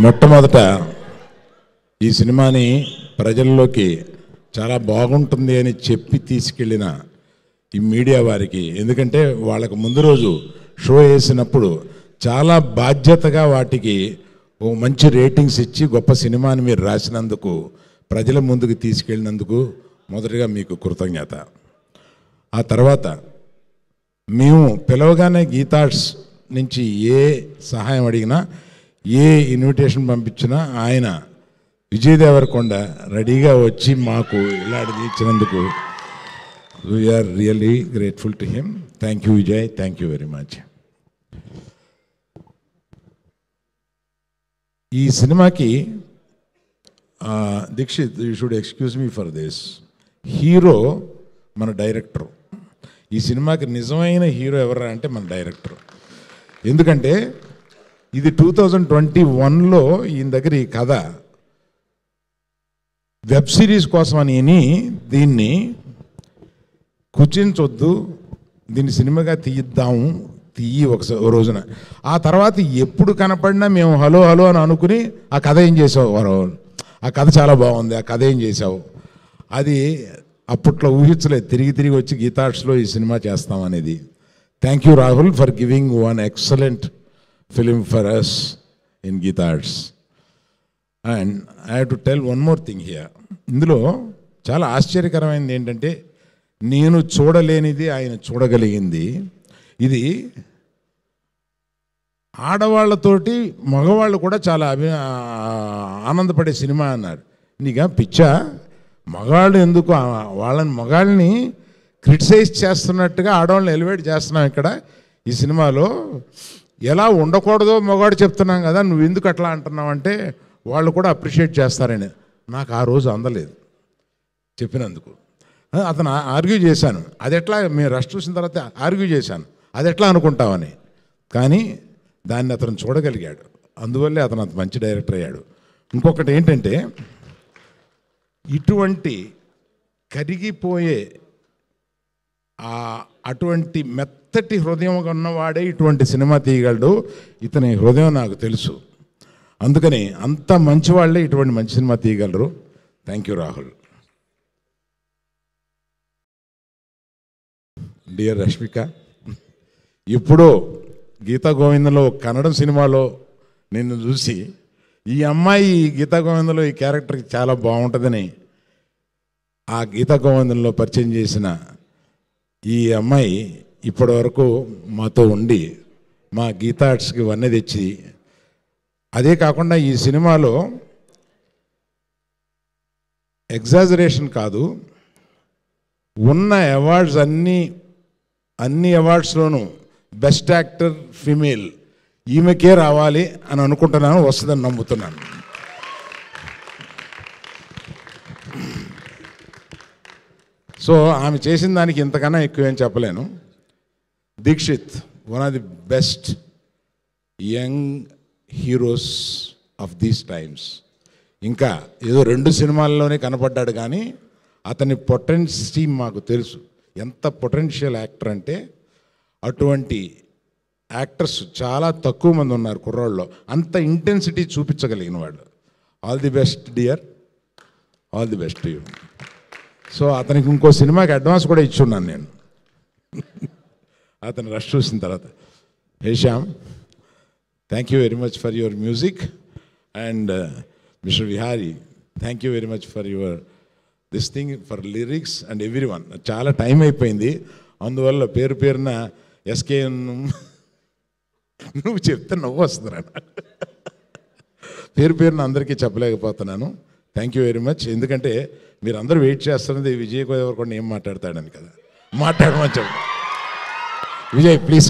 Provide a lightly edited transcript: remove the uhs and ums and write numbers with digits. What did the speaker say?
మొట్టమొదట ఈ సినిమాని ప్రజల్లోకి చాలా బాగుంటుంది అని చెప్పి తీసుకెళ్ళిన ఈ మీడియా వారికి, ఎందుకంటే వాళ్ళకు ముందు రోజు షో వేసినప్పుడు చాలా బాధ్యతగా వాటికి ఓ మంచి రేటింగ్స్ ఇచ్చి గొప్ప సినిమాని మీరు రాసినందుకు, ప్రజల ముందుకు తీసుకెళ్ళినందుకు మొదటిగా మీకు కృతజ్ఞత. ఆ తర్వాత మేము పిలవగానే గీతార్ట్స్ నుంచి ఏ సహాయం అడిగినా, ఏ ఇన్విటేషన్ పంపించినా ఆయన విజయ్ దేవరకొండ రెడీగా వచ్చి మాకు ఇలా ఇచ్చినందుకు we are really grateful to him. Thank you Vijay, thank you very much. ఈ సినిమాకి Dikshit, you should excuse me for this, hero మన డైరెక్టర్. ఈ సినిమాకి నిజమైన హీరో ఎవరా అంటే మన డైరెక్టర్. ఎందుకంటే ఇది 2021లో ఈయన దగ్గర ఈ కథ వెబ్ సిరీస్ కోసం అని దీన్ని కుచించొద్దు, దీన్ని సినిమాగా తీయిద్దాము, తీయి ఒక రోజున. ఆ తర్వాత ఎప్పుడు కనపడినా మేము హలో హలో అని అనుకుని ఆ కథ ఏం చేసావు, ఆ కథ చాలా బాగుంది, ఆ కథ ఏం చేసావు, అది అప్పట్లో ఊహించలేదు. తిరిగి తిరిగి వచ్చి గీతార్ట్స్లో ఈ సినిమా చేస్తామనేది. Thank you Rahul for giving one excellent film for us in Geetha Arts. And I have to tell one more thing here. ఇందులో చాలా ఆశ్చర్యకరమైనది ఏంటంటే, నేను చూడలేనిది ఆయన చూడగలిగింది. ఇది ఆడవాళ్ళతోటి మగవాళ్ళు కూడా చాలా ఆనందపడే సినిమా అన్నారు. నీకా పిచ్చా, మగాళ్ళు ఎందుకు, మగాళ్ళని క్రిటిసైజ్ చేస్తున్నట్టుగా ఆడవాళ్ళని ఎలివేట్ చేస్తున్నాం ఇక్కడ ఈ సినిమాలో. ఎలా ఉండకూడదో మగాడు చెప్తున్నాం కదా, నువ్వు ఎందుకు అట్లా అంటున్నావు అంటే వాళ్ళు కూడా అప్రిషియేట్ చేస్తారని నాకు ఆ రోజు అందలేదు చెప్పినందుకు. అతను ఆర్గ్యూ చేశాను, అది ఎట్లా, మేము రష్ చూసిన తర్వాత ఆర్గ్యూ చేశాను, అది ఎట్లా అనుకుంటామని. కానీ దాన్ని అతను చూడగలిగాడు, అందువల్లే అతను అంత మంచి డైరెక్టర్ అయ్యాడు. ఇంకొకటి ఏంటంటే, ఇటువంటి కరిగిపోయే అటువంటి మెత్తటి హృదయం ఉన్నవాడే ఇటువంటి సినిమా తీయగలడు. ఇతని హృదయం నాకు తెలుసు, అందుకని అంత మంచి వాళ్ళే ఇటువంటి మంచి సినిమా తీయగలరు. Thank you Rahul. Dear Rashmika, ఇప్పుడు గీతా గోవిందంలో కన్నడం సినిమాలో నిన్ను చూసి ఈ అమ్మాయి గీతా గోవిందంలో ఈ క్యారెక్టర్కి చాలా బాగుంటుందని ఆ గీతా గోవిందంలో పరిచయం చేసిన ఈ అమ్మాయి ఇప్పటి వరకు మాతో ఉండి మా గీతార్ట్స్కి వన్నె తెచ్చి, అదే కాకుండా ఈ సినిమాలో ఎగ్జాజరేషన్ కాదు, ఉన్న అవార్డ్స్ అన్ని అవార్డ్స్లోనూ బెస్ట్ యాక్టర్ ఫీమేల్ ఈమెకే రావాలి అని అనుకుంటున్నాను, వస్తుందని నమ్ముతున్నాను. సో ఆమె చేసిన దానికి ఇంతకన్నా ఎక్కువేం చెప్పలేను. Dikshit, one of the best young heroes of these times. ఇంకా ఏదో 2 సినిమాల్లోనే కనపడ్డాడు, కానీ అతని పొటెన్షియల్ మాకు తెలుసు. ఎంత పొటెన్షియల్ యాక్టర్ అంటే, అటువంటి యాక్టర్స్ చాలా తక్కువ మంది ఉన్నారు కుర్రాళ్ళలో, అంత ఇంటెన్సిటీ చూపించగలిగిన వాడు. All the best dear, all the best you. So అతనికి ఇంకో సినిమాకి అడ్వాన్స్ కూడా ఇచ్చున్నాను నేను అతను రష్ చూసిన తర్వాత. Hesham, thank you very much for your music. And mister Vihari, thank you very much for your this thing, for lyrics and every one. చాలా time అయిపోయింది, అందువల్ల పేరు పేరున ఎస్కే నువ్వు చెప్తే నవ్వు వస్తుందిరా, పేరు పేరున అందరికీ చెప్పలేకపోతున్నాను. Thank you very much. ఎందుకంటే మీరు అందరూ వెయిట్ చేస్తున్నది విజయ్ దేవరకొండ ఏం మాట్లాడతాడని కదా, మాట్లాడమని చెప్పు. విజయ్ ప్లీజ్.